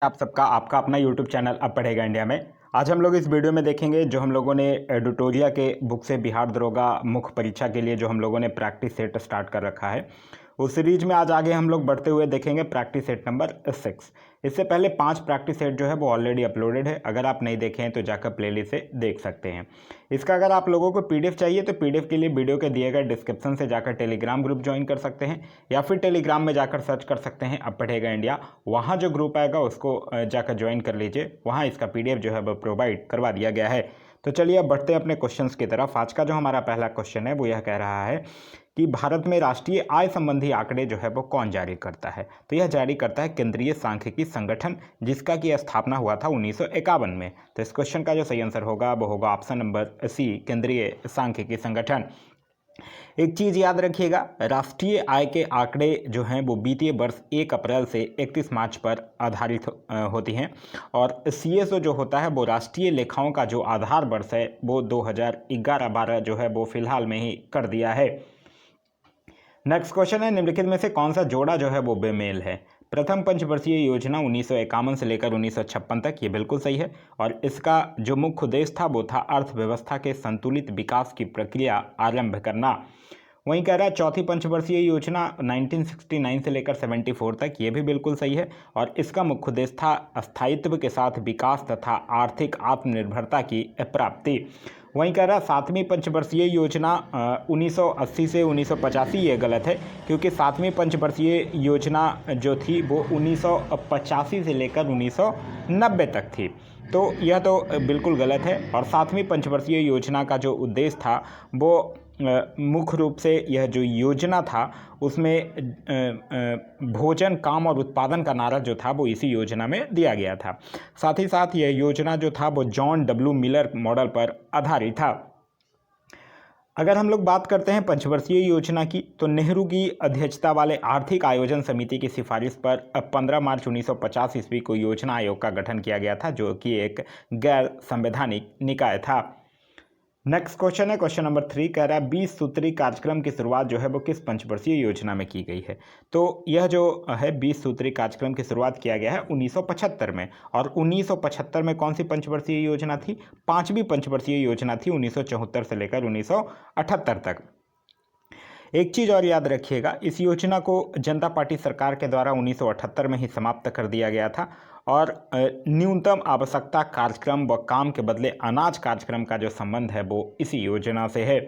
आप सबका आपका अपना YouTube चैनल अब पढ़ेगा इंडिया में। आज हम लोग इस वीडियो में देखेंगे जो हम लोगों ने एडिटोरिया के बुक से बिहार दरोगा मुख्य परीक्षा के लिए जो हम लोगों ने प्रैक्टिस सेट स्टार्ट कर रखा है, उस सीरीज में आज आगे हम लोग बढ़ते हुए देखेंगे प्रैक्टिस सेट नंबर 6। इससे पहले 5 प्रैक्टिस सेट जो है वो ऑलरेडी अपलोडेड है। अगर आप नहीं देखे हैं तो जाकर प्लेलिस्ट से देख सकते हैं। इसका अगर आप लोगों को पीडीएफ चाहिए तो पीडीएफ के लिए वीडियो के दिए गए डिस्क्रिप्शन से जाकर टेलीग्राम ग्रुप ज्वाइन कर सकते हैं, या फिर टेलीग्राम में जाकर सर्च कर सकते हैं अब पढ़ेगा इंडिया। वहाँ जो ग्रुप आएगा उसको जाकर ज्वाइन कर लीजिए, वहाँ इसका पीडीएफ जो है वो प्रोवाइड करवा दिया गया है। तो चलिए अब बढ़ते हैं अपने क्वेश्चंस की तरफ। आज का जो हमारा पहला क्वेश्चन है वो यह कह रहा है कि भारत में राष्ट्रीय आय संबंधी आंकड़े जो है वो कौन जारी करता है। तो यह जारी करता है केंद्रीय सांख्यिकी संगठन, जिसका की स्थापना हुआ था 1951 में। तो इस क्वेश्चन का जो सही आंसर होगा वो होगा ऑप्शन नंबर सी, केंद्रीय सांख्यिकी संगठन। एक चीज़ याद रखिएगा, राष्ट्रीय आय के आंकड़े जो हैं वो वित्तीय वर्ष 1 अप्रैल से 31 मार्च पर आधारित होती हैं, और सीएसओ जो होता है वो राष्ट्रीय लेखाओं का जो आधार वर्ष है वो 2011-12 जो है वो फिलहाल में ही कर दिया है। नेक्स्ट क्वेश्चन है, निम्नलिखित में से कौन सा जोड़ा जो है वो बेमेल है। प्रथम पंचवर्षीय योजना 1951 से लेकर 1956 तक, ये बिल्कुल सही है, और इसका जो मुख्य उद्देश्य था वो था अर्थव्यवस्था के संतुलित विकास की प्रक्रिया आरंभ करना। वहीं कह रहा है चौथी पंचवर्षीय योजना 1969 से लेकर 74 तक, ये भी बिल्कुल सही है, और इसका मुख्य उद्देश्य था स्थायित्व के साथ विकास तथा आर्थिक आत्मनिर्भरता की प्राप्ति। वहीं कह रहा है सातवीं पंचवर्षीय योजना 1980 से 1985, ये गलत है, क्योंकि सातवीं पंचवर्षीय योजना जो थी वो 1985 से लेकर 1990 तक थी। तो यह तो बिल्कुल गलत है, और सातवीं पंचवर्षीय योजना का जो उद्देश्य था वो मुख्य रूप से यह जो योजना था उसमें भोजन, काम और उत्पादन का नारा जो था वो इसी योजना में दिया गया था। साथ ही साथ यह योजना जो था वो जॉन डब्ल्यू मिलर मॉडल पर आधारित था। अगर हम लोग बात करते हैं पंचवर्षीय योजना की, तो नेहरू की अध्यक्षता वाले आर्थिक आयोजन समिति की सिफारिश पर 15 मार्च 1950 ईस्वी को योजना आयोग का गठन किया गया था, जो कि एक गैर संवैधानिक निकाय था। नेक्स्ट क्वेश्चन है क्वेश्चन नंबर 3, कह रहा है 20 सूत्री कार्यक्रम की शुरुआत जो है वो किस पंचवर्षीय योजना में की गई है। तो यह जो है 20 सूत्री कार्यक्रम की शुरुआत किया गया है 1975 में, और 1975 में कौन सी पंचवर्षीय योजना थी? 5वीं पंचवर्षीय योजना थी 1974 से लेकर 1978 तक। एक चीज़ और याद रखिएगा, इस योजना को जनता पार्टी सरकार के द्वारा 1978 में ही समाप्त कर दिया गया था, और न्यूनतम आवश्यकता कार्यक्रम व काम के बदले अनाज कार्यक्रम का जो संबंध है वो इसी योजना से है।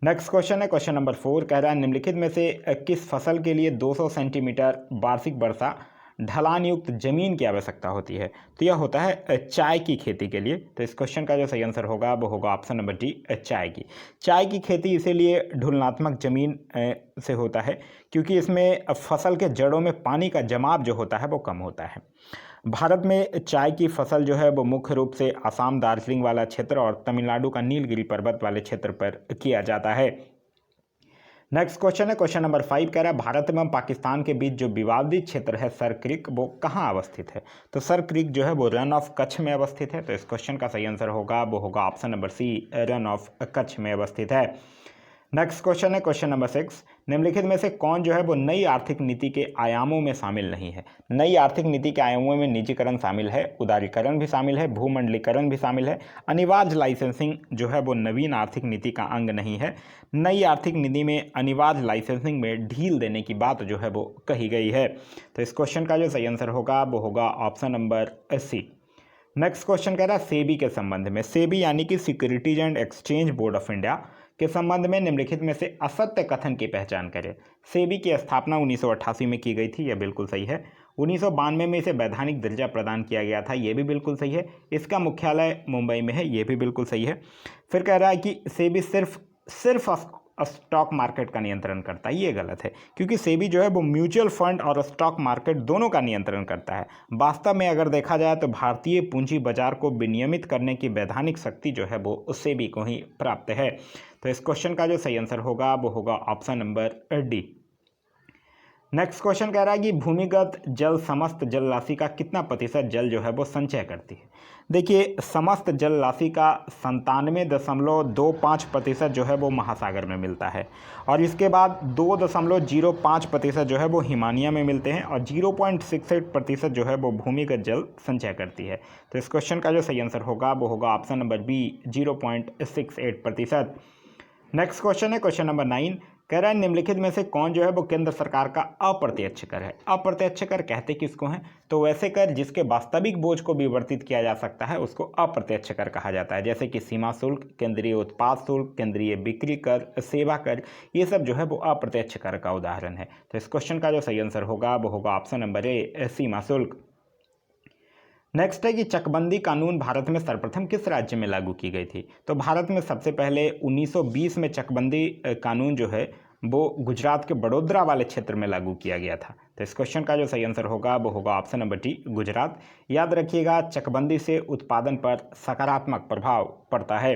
नेक्स्ट क्वेश्चन है क्वेश्चन नंबर 4, कह रहा है निम्नलिखित में से किस फसल के लिए 200 सेंटीमीटर वार्षिक वर्षा ढलान युक्त जमीन की आवश्यकता होती है। तो यह होता है चाय की खेती के लिए। तो इस क्वेश्चन का जो सही आंसर होगा वो होगा ऑप्शन नंबर डी, चाय की खेती इसीलिए ढुलनात्मक जमीन से होता है क्योंकि इसमें फसल के जड़ों में पानी का जमाव जो होता है वो कम होता है। भारत में चाय की फसल जो है वो मुख्य रूप से असम, दार्जिलिंग वाला क्षेत्र और तमिलनाडु का नीलगिरी पर्वत वाले क्षेत्र पर किया जाता है। नेक्स्ट क्वेश्चन है क्वेश्चन नंबर 5, कह रहा है भारत एवं पाकिस्तान के बीच जो विवादित क्षेत्र है सर क्रीक, वो कहाँ अवस्थित है। तो सर क्रीक जो है वो रन ऑफ कच्छ में अवस्थित है। तो इस क्वेश्चन का सही आंसर होगा वो होगा option number C, Rann of Kutch में अवस्थित है। नेक्स्ट क्वेश्चन है क्वेश्चन नंबर 6, निम्नलिखित में से कौन जो है वो नई आर्थिक नीति के आयामों में शामिल नहीं है। नई आर्थिक नीति के आयामों में निजीकरण शामिल है, उदारीकरण भी शामिल है, भूमंडलीकरण भी शामिल है, अनिवार्य लाइसेंसिंग जो है वो नवीन आर्थिक नीति का अंग नहीं है। नई आर्थिक नीति में अनिवार्य लाइसेंसिंग में ढील देने की बात जो है वो कही गई है। तो इस क्वेश्चन का जो सही आंसर होगा वो होगा option number C. Next question कह रहा है सेबी के संबंध में, सेबी यानी कि securities and exchange board of India के संबंध में निम्नलिखित में से असत्य कथन की पहचान करें। सेबी की स्थापना 1988 में की गई थी, यह बिल्कुल सही है। 1992 में इसे वैधानिक दर्जा प्रदान किया गया था, यह भी बिल्कुल सही है। इसका मुख्यालय मुंबई में है, यह भी बिल्कुल सही है। फिर कह रहा है कि सेबी सिर्फ स्टॉक मार्केट का नियंत्रण करता है, ये गलत है, क्योंकि सेबी जो है वो म्यूचुअल फंड और स्टॉक मार्केट दोनों का नियंत्रण करता है। वास्तव में अगर देखा जाए तो भारतीय पूंजी बाजार को विनियमित करने की वैधानिक शक्ति जो है वो सेबी को ही प्राप्त है। तो इस क्वेश्चन का जो सही आंसर होगा वो होगा option number D. Next question कह रहा है कि भूमिगत जल समस्त जल राशि का कितना प्रतिशत जल जो है वो संचय करती है। देखिए, समस्त जल राशि का 97.25% जो है वो महासागर में मिलता है और इसके बाद 2.05% जो है वो हिमानिया में मिलते हैं और 0.68% जो है वो भूमिगत जल संचय करती है। तो इस क्वेश्चन का जो सही आंसर होगा वो होगा option number B, 0.68%। Next question है क्वेश्चन नंबर 9, कह रहा है निम्नलिखित में से कौन जो है वो केंद्र सरकार का अप्रत्यक्ष कर है। अप्रत्यक्ष कर कहते किसको हैं? तो वैसे कर जिसके वास्तविक बोझ को विवर्तित किया जा सकता है उसको अप्रत्यक्ष कर कहा जाता है, जैसे कि सीमा शुल्क, केंद्रीय उत्पाद शुल्क, केंद्रीय बिक्री कर, सेवा कर, ये सब जो है वो अप्रत्यक्ष कर का उदाहरण है। तो इस क्वेश्चन का जो सही आंसर होगा वो होगा ऑप्शन नंबर ए, सीमा शुल्क। नेक्स्ट है कि चकबंदी कानून भारत में सर्वप्रथम किस राज्य में लागू की गई थी। तो भारत में सबसे पहले 1920 में चकबंदी कानून जो है वो गुजरात के बड़ोदरा वाले क्षेत्र में लागू किया गया था। तो इस क्वेश्चन का जो सही आंसर होगा वो होगा ऑप्शन नंबर डी, गुजरात। याद रखिएगा, चकबंदी से उत्पादन पर सकारात्मक प्रभाव पड़ता है।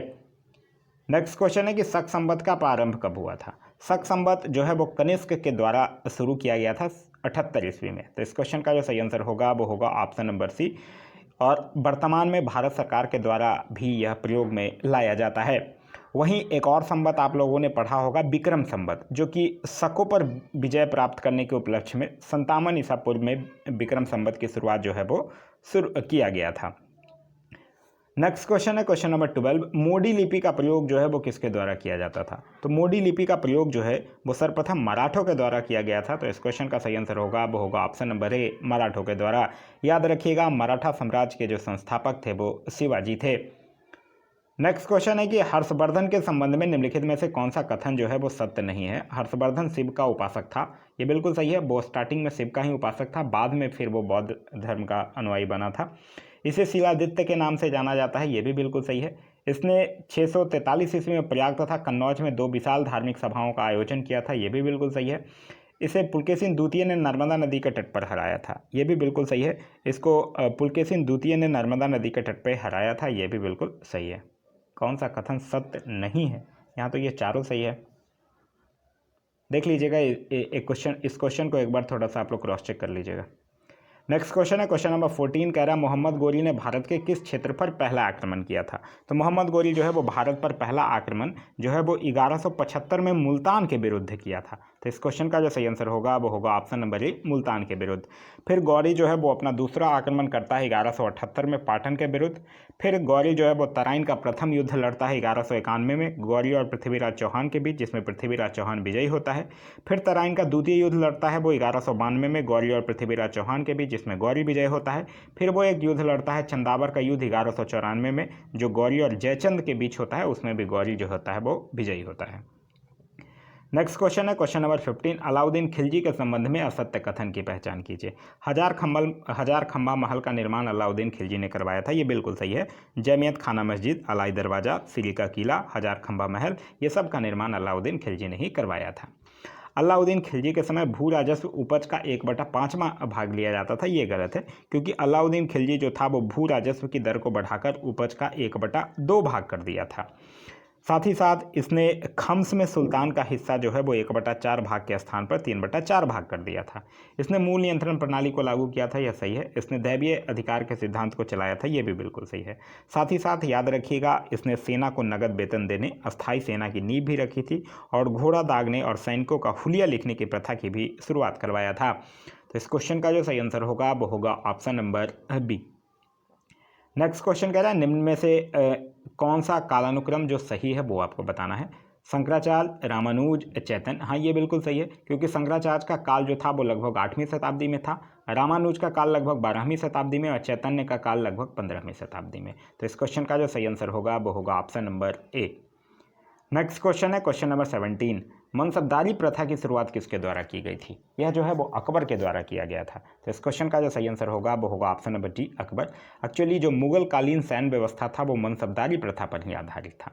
नेक्स्ट क्वेश्चन है कि शक संवत का प्रारंभ कब हुआ था। शक संवत जो है वो कनिष्क के द्वारा शुरू किया गया था 78 ईस्वी में। तो इस क्वेश्चन का जो सही आंसर होगा वो होगा ऑप्शन नंबर सी, और वर्तमान में भारत सरकार के द्वारा भी यह प्रयोग में लाया जाता है। वहीं एक और संवत आप लोगों ने पढ़ा होगा, विक्रम संवत, जो कि शकों पर विजय प्राप्त करने के उपलक्ष्य में 57 ईसा पूर्व में विक्रम संवत की शुरुआत जो है वो शुरू किया गया था। नेक्स्ट क्वेश्चन है क्वेश्चन नंबर 12, मोडी लिपि का प्रयोग जो है वो किसके द्वारा किया जाता था। तो मोडी लिपि का प्रयोग जो है वो सर्वप्रथम मराठों के द्वारा किया गया था। तो इस क्वेश्चन का सही आंसर होगा वो होगा ऑप्शन नंबर ए, मराठों के द्वारा। याद रखिएगा, मराठा साम्राज्य के जो संस्थापक थे वो शिवाजी थे। नेक्स्ट क्वेश्चन है कि हर्षवर्धन के संबंध में निम्नलिखित में से कौन सा कथन जो है वो सत्य नहीं है। हर्षवर्धन शिव का उपासक था, ये बिल्कुल सही है। वो स्टार्टिंग में शिव का ही उपासक था, बाद में फिर वो बौद्ध धर्म का अनुयायी बना था। इसे शिलादित्य के नाम से जाना जाता है, ये भी बिल्कुल सही है। इसने 643 ईस्वी में प्रयाग तथा कन्नौज में 2 विशाल धार्मिक सभाओं का आयोजन किया था, ये भी बिल्कुल सही है। इसे पुलकेशिन द्वितीय ने नर्मदा नदी के तट पर हराया था, ये भी बिल्कुल सही है। इसको पुलकेशिन द्वितीय ने नर्मदा नदी के तट पर हराया था, ये भी बिल्कुल सही है। कौन सा कथन सत्य नहीं है? यहाँ तो ये चारों सही है। देख लीजिएगा एक क्वेश्चन, इस क्वेश्चन को एक बार थोड़ा सा आप लोग क्रॉस चेक कर लीजिएगा। नेक्स्ट क्वेश्चन है क्वेश्चन नंबर 14, कह रहा है मोहम्मद गोरी ने भारत के किस क्षेत्र पर पहला आक्रमण किया था। तो मोहम्मद गोरी जो है वो भारत पर पहला आक्रमण जो है वो 1175 में मुल्तान के विरुद्ध किया था। तो इस क्वेश्चन का जो सही आंसर होगा वो होगा ऑप्शन नंबर ए, मुल्तान के विरुद्ध। फिर गौरी जो है वो अपना दूसरा आक्रमण करता है 1178 में पाटन के विरुद्ध। फिर गौरी जो है वो तराइन का प्रथम युद्ध लड़ता है 1191 में गौरी और पृथ्वीराज चौहान के बीच, जिसमें पृथ्वीराज चौहान विजयी होता है। फिर तराइन का द्वितीय युद्ध लड़ता है वो 1192 में गौरी और पृथ्वीराज चौहान के बीच, जिसमें गौरी विजय होता है। फिर वो एक युद्ध लड़ता है चंदावर का युद्ध 1194 में, जो गौरी और जयचंद के बीच होता है, उसमें भी गौरी जो होता है वो विजयी होता है। नेक्स्ट क्वेश्चन है क्वेश्चन नंबर 15, अलाउद्दीन खिलजी के संबंध में असत्य कथन की पहचान कीजिए। हजार खंबा महल का निर्माण अलाउद्दीन खिलजी ने करवाया था, ये बिल्कुल सही है। जैमियत खाना मस्जिद, अलाई दरवाज़ा, सिली का किला, हजार खंबा महल, ये सब का निर्माण अलाउद्दीन खिलजी ने ही करवाया था। अलाउद्दीन खिलजी के समय भू राजस्व उपज का 1/5वां भाग लिया जाता था, ये गलत है, क्योंकि अलाउद्दीन खिलजी जो था वो भू राजस्व की दर को बढ़ाकर उपज का 1/2 भाग कर दिया था। साथ ही साथ इसने खम्स में सुल्तान का हिस्सा जो है वो 1/4 भाग के स्थान पर 3/4 भाग कर दिया था। इसने मूल नियंत्रण प्रणाली को लागू किया था, यह सही है। इसने दैवीय अधिकार के सिद्धांत को चलाया था, यह भी बिल्कुल सही है। साथ ही साथ याद रखिएगा, इसने सेना को नगद वेतन देने, अस्थायी सेना की नींव भी रखी थी और घोड़ा दागने और सैनिकों का हुलिया लिखने की प्रथा की भी शुरुआत करवाया था। तो इस क्वेश्चन का जो सही आंसर होगा वो होगा option number B. Next question कह रहा है निम्न में से कौन सा कालानुक्रम जो सही है वो आपको बताना है। शंकराचार्य, रामानुज, चैतन्य। हाँ, ये बिल्कुल सही है, क्योंकि शंकराचार्य का काल जो था वो लगभग 8वीं शताब्दी में था, रामानुज का काल लगभग 12वीं शताब्दी में और चैतन्य का काल लगभग 15वीं शताब्दी में। तो इस क्वेश्चन का जो सही आंसर होगा वो होगा ऑप्शन नंबर ए। नेक्स्ट क्वेश्चन है क्वेश्चन नंबर 17, मनसबदारी प्रथा की शुरुआत किसके द्वारा की गई थी। यह जो है वो अकबर के द्वारा किया गया था। तो इस क्वेश्चन का जो सही आंसर होगा वो होगा option number D, Akbar. Actually जो मुगल कालीन सैन्य व्यवस्था था वो मनसबदारी प्रथा पर ही आधारित था।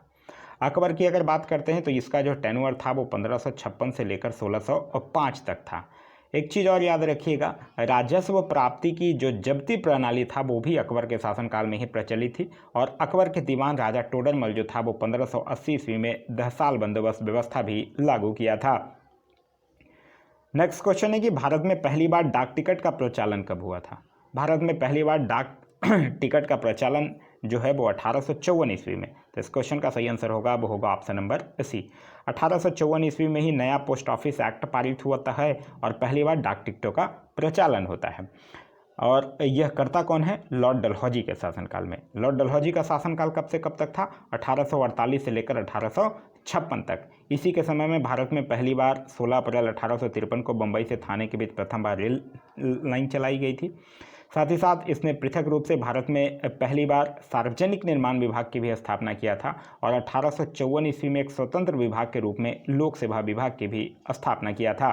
अकबर की अगर बात करते हैं तो इसका जो टेन्योर था वो 1556 से लेकर 1605 तक था। एक चीज़ और याद रखिएगा, राजस्व प्राप्ति की जो जब्ती प्रणाली था वो भी अकबर के शासनकाल में ही प्रचलित थी और अकबर के दीवान राजा टोडरमल जो था वो 1580 ईस्वी में 10 साल बंदोबस्त व्यवस्था भी लागू किया था। नेक्स्ट क्वेश्चन है कि भारत में पहली बार डाक टिकट का प्रचलन कब हुआ था। भारत में पहली बार डाक टिकट का प्रचलन जो है वो 1854 ईस्वी में। तो इस क्वेश्चन का सही आंसर होगा वो होगा ऑप्शन नंबर सी। 1854 ईस्वी में ही नया पोस्ट ऑफिस एक्ट पारित हुआ है और पहली बार डाक टिकटों का प्रचलन होता है। और यह करता कौन है? लॉर्ड डलहौजी के शासनकाल में। लॉर्ड डलहौजी का शासनकाल कब से कब तक था? 1848 से लेकर 1856 तक। इसी के समय में भारत में पहली बार 16 अप्रैल 1853 को बम्बई से थाने के बीच प्रथम बार रेल लाइन चलाई गई थी। साथ ही साथ इसने पृथक रूप से भारत में पहली बार सार्वजनिक निर्माण विभाग की भी स्थापना किया था और 1854 ईस्वी में एक स्वतंत्र विभाग के रूप में लोक सेवा विभाग की भी स्थापना किया था।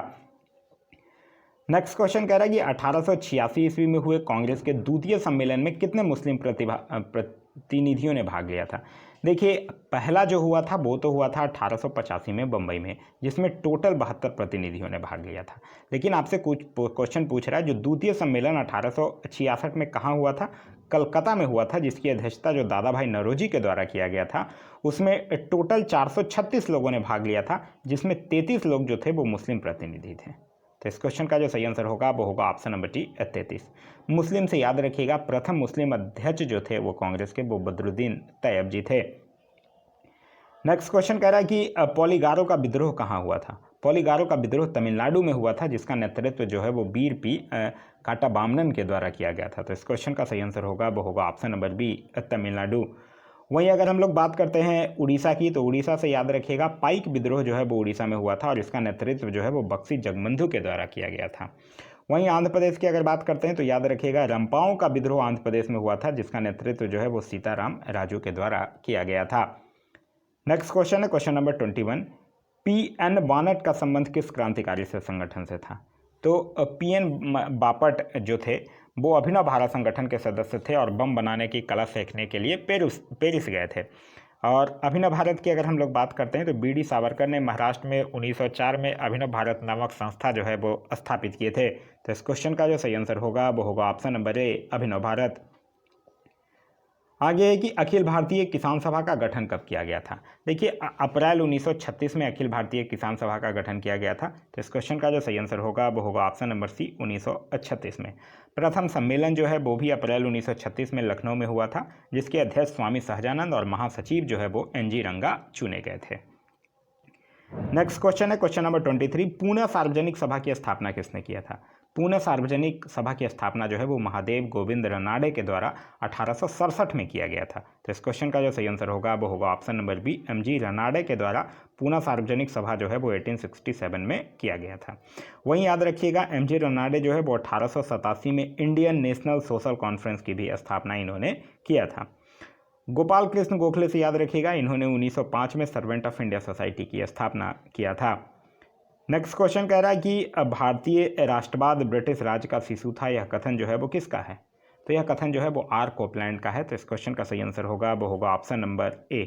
नेक्स्ट क्वेश्चन कह रहा है कि 1886 ईस्वी में हुए कांग्रेस के द्वितीय सम्मेलन में कितने मुस्लिम प्रतिनिधियों ने भाग लिया था? देखिए, पहला जो हुआ था वो तो हुआ था 1885 में बम्बई में, जिसमें टोटल 72 प्रतिनिधियों ने भाग लिया था। लेकिन आपसे कुछ क्वेश्चन पूछ रहा है जो द्वितीय सम्मेलन 1866 में कहाँ हुआ था? कलकत्ता में हुआ था, जिसकी अध्यक्षता जो दादा भाई नौरोजी के द्वारा किया गया था। उसमें टोटल 436 लोगों ने भाग लिया था, जिसमें 33 लोग जो थे वो मुस्लिम प्रतिनिधि थे। तो इस क्वेश्चन का जो सही आंसर होगा वो होगा ऑप्शन नंबर टी 33। मुस्लिम से याद रखिएगा, प्रथम मुस्लिम अध्यक्ष जो थे वो कांग्रेस के वो बदरुद्दीन तैयब जी थे। नेक्स्ट क्वेश्चन कह रहा है कि पोलीगारो का विद्रोह कहाँ हुआ था? पोलीगारो का विद्रोह तमिलनाडु में हुआ था, जिसका नेतृत्व जो है वो वीर पी काटाबामनन के द्वारा किया गया था। तो इस क्वेश्चन का सही आंसर होगा वो होगा ऑप्शन नंबर बी तमिलनाडु। वहीं अगर हम लोग बात करते हैं उड़ीसा की, तो उड़ीसा से याद रखिएगा पाइक विद्रोह जो है वो उड़ीसा में हुआ था और इसका नेतृत्व जो है वो बक्सी जगबंधु के द्वारा किया गया था। वहीं आंध्र प्रदेश की अगर बात करते हैं तो याद रखिएगा रंपाओं का विद्रोह आंध्र प्रदेश में हुआ था, जिसका नेतृत्व जो है वो सीताराम राजू के द्वारा किया गया था। नेक्स्ट क्वेश्चन है क्वेश्चन नंबर 21। पी.एन. बापट का संबंध किस क्रांतिकारी से संगठन से था? तो पी.एन. बापट जो थे वो अभिनव भारत संगठन के सदस्य थे और बम बनाने की कला सीखने के लिए पेरिस गए थे। और अभिनव भारत की अगर हम लोग बात करते हैं तो बी.डी. सावरकर ने महाराष्ट्र में 1904 में अभिनव भारत नामक संस्था जो है वो स्थापित किए थे। तो इस क्वेश्चन का जो सही आंसर होगा वो होगा ऑप्शन नंबर ए अभिनव भारत। आगे है कि अखिल भारतीय किसान सभा का गठन कब किया गया था? देखिए, अप्रैल 1936 में अखिल भारतीय किसान सभा का गठन किया गया था। तो इस क्वेश्चन का जो सही आंसर होगा वो होगा ऑप्शन नंबर सी 1936 में। प्रथम सम्मेलन जो है वो भी अप्रैल 1936 में लखनऊ में हुआ था, जिसके अध्यक्ष स्वामी सहजानंद और महासचिव जो है वो एन.जी. रंगा चुने गए थे। नेक्स्ट क्वेश्चन है क्वेश्चन नंबर 23। पुणे सार्वजनिक सभा की स्थापना किसने किया था? पुणे सार्वजनिक सभा की स्थापना जो है वो महादेव गोविंद रनाडे के द्वारा 1867 में किया गया था। तो इस क्वेश्चन का जो सही आंसर होगा वो होगा option number B M G. Ranade के द्वारा पुणे सार्वजनिक सभा जो है वो 1867 में किया गया था। वहीं याद रखिएगा एम.जी. रनाडे जो है वो 1887 में इंडियन नेशनल सोशल कॉन्फ्रेंस की भी स्थापना इन्होंने किया था। गोपाल कृष्ण गोखले से याद रखिएगा, इन्होंने 1905 में सर्वेंट ऑफ इंडिया सोसाइटी की स्थापना किया था। नेक्स्ट क्वेश्चन कह रहा है कि भारतीय राष्ट्रवाद ब्रिटिश राज का शिशु था, यह कथन जो है वो किसका है? तो यह कथन जो है वो आर कोपलैंड का है। तो इस क्वेश्चन का सही आंसर होगा वो होगा ऑप्शन नंबर ए।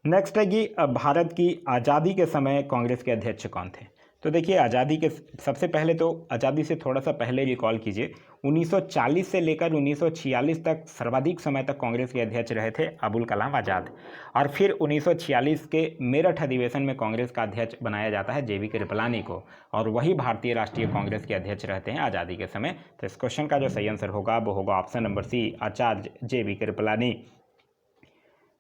नेक्स्ट है कि भारत की आज़ादी के समय कांग्रेस के अध्यक्ष कौन थे? तो देखिए, आज़ादी के सबसे पहले तो आज़ादी से थोड़ा सा पहले रिकॉल कीजिए, 1940 से लेकर 1946 तक सर्वाधिक समय तक कांग्रेस के अध्यक्ष रहे थे अबुल कलाम आज़ाद। और फिर 1946 के मेरठ अधिवेशन में कांग्रेस का अध्यक्ष बनाया जाता है जे.बी. कृपलानी को, और वही भारतीय राष्ट्रीय कांग्रेस के अध्यक्ष रहते हैं आज़ादी के समय। तो इस क्वेश्चन का जो सही आंसर होगा वो होगा ऑप्शन नंबर सी आचार्य जे.बी. कृपलानी।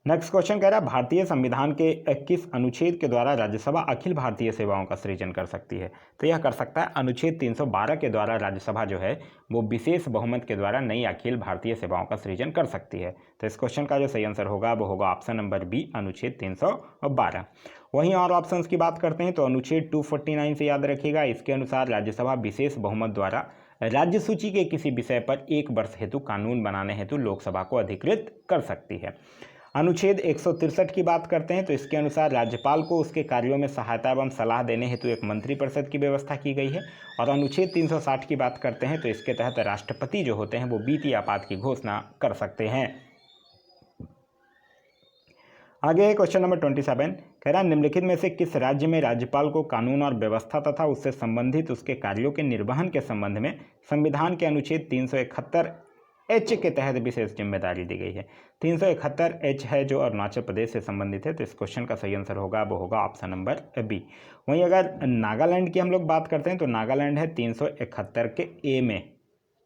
नेक्स्ट क्वेश्चन कह रहा है भारतीय संविधान के किस अनुच्छेद के द्वारा राज्यसभा अखिल भारतीय सेवाओं का सृजन कर सकती है? तो यह कर सकता है अनुच्छेद 312 के द्वारा राज्यसभा जो है वो विशेष बहुमत के द्वारा नई अखिल भारतीय सेवाओं का सृजन कर सकती है। तो इस क्वेश्चन का जो सही आंसर होगा वो होगा ऑप्शन नंबर बी अनुच्छेद 312। वहीं और ऑप्शंस की बात करते हैं तो अनुच्छेद 249 से याद रखिएगा, इसके अनुसार राज्यसभा विशेष बहुमत द्वारा राज्य सूची के किसी विषय पर 1 वर्ष हेतु कानून बनाने हेतु लोकसभा को अधिकृत कर सकती है। अनुच्छेद 163 की बात करते हैं तो इसके अनुसार राज्यपाल को उसके कार्यों में सहायता एवं सलाह देने हेतु एक मंत्रिपरिषद की व्यवस्था की गई है। और अनुच्छेद 360 की बात करते हैं तो इसके तहत राष्ट्रपति जो होते हैं वो वित्तीय आपात की घोषणा कर सकते हैं। आगे क्वेश्चन नंबर 27 कह रहा है निम्नलिखित में से किस राज्य में राज्यपाल को कानून और व्यवस्था तथा उससे संबंधित उसके कार्यों के निर्वहन के संबंध में संविधान के अनुच्छेद 371 एच के तहत विशेष जिम्मेदारी दी गई है। 371 एच है जो अरुणाचल प्रदेश से संबंधित है, तो इस क्वेश्चन का सही आंसर होगा वो होगा ऑप्शन नंबर बी। वहीं अगर नागालैंड की हम लोग बात करते हैं तो नागालैंड है 371 के ए में,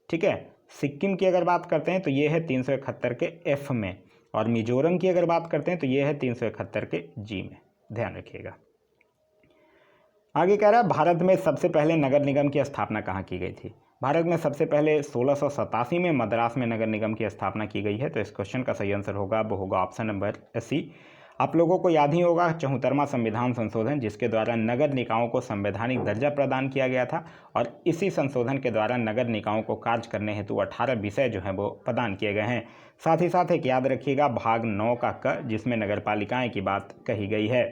ठीक है। सिक्किम की अगर बात करते हैं तो ये है 371 के एफ में, और मिजोरम की अगर बात करते हैं तो ये है 371 के जी में, ध्यान रखिएगा। आगे कह रहा है भारत में सबसे पहले नगर निगम की स्थापना कहाँ की गई थी। भारत में सबसे पहले 1687 में मद्रास में नगर निगम की स्थापना की गई है, तो इस क्वेश्चन का सही आंसर होगा वो होगा ऑप्शन नंबर सी। आप लोगों को याद ही होगा 74वां संविधान संशोधन, जिसके द्वारा नगर निकायों को संवैधानिक दर्जा प्रदान किया गया था, और इसी संशोधन के द्वारा नगर निकायों को कार्य करने हेतु 18 विषय जो हैं वो प्रदान किए गए हैं। साथ ही साथ एक याद रखिएगा भाग 9 का क, जिसमें नगर पालिकाएँ की बात कही गई है।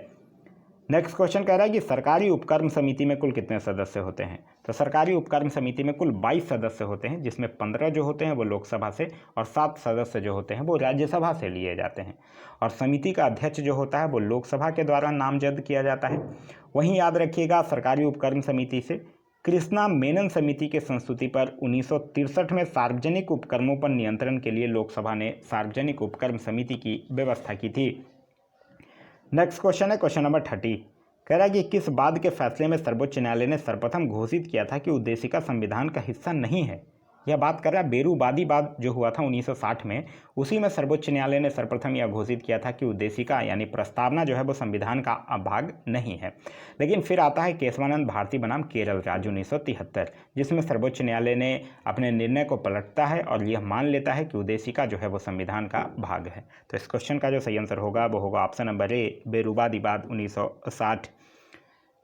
नेक्स्ट क्वेश्चन कह रहा है कि सरकारी उपक्रम समिति में कुल कितने सदस्य होते हैं। तो सरकारी उपक्रम समिति में कुल 22 सदस्य होते हैं, जिसमें 15 जो होते हैं वो लोकसभा से और 7 सदस्य जो होते हैं वो राज्यसभा से लिए जाते हैं, और समिति का अध्यक्ष जो होता है वो लोकसभा के द्वारा नामजद किया जाता है। वहीं याद रखिएगा सरकारी उपक्रम समिति से कृष्णा मेनन समिति के संस्तुति पर 1963 में सार्वजनिक उपक्रमों पर नियंत्रण के लिए लोकसभा ने सार्वजनिक उपक्रम समिति की व्यवस्था की थी। नेक्स्ट क्वेश्चन है क्वेश्चन नंबर 30। कह रहा है कि किस बाद के फैसले में सर्वोच्च न्यायालय ने सर्वप्रथम घोषित किया था कि उद्देशिका संविधान का हिस्सा नहीं है। यह बात कर रहा है बेरूबादी बाद जो हुआ था 1960 में, उसी में सर्वोच्च न्यायालय ने सर्वप्रथम यह घोषित किया था कि उद्देशिका यानी प्रस्तावना जो है वो संविधान का भाग नहीं है। लेकिन फिर आता है केशवानंद भारती बनाम केरल राज्य 1973, जिसमें सर्वोच्च न्यायालय ने अपने निर्णय को पलटता है और यह मान लेता है कि उद्देशिका जो है वो संविधान का भाग है। तो इस क्वेश्चन का जो सही आंसर होगा वो होगा ऑप्शन नंबर ए, बेरूबादी बाद 1960।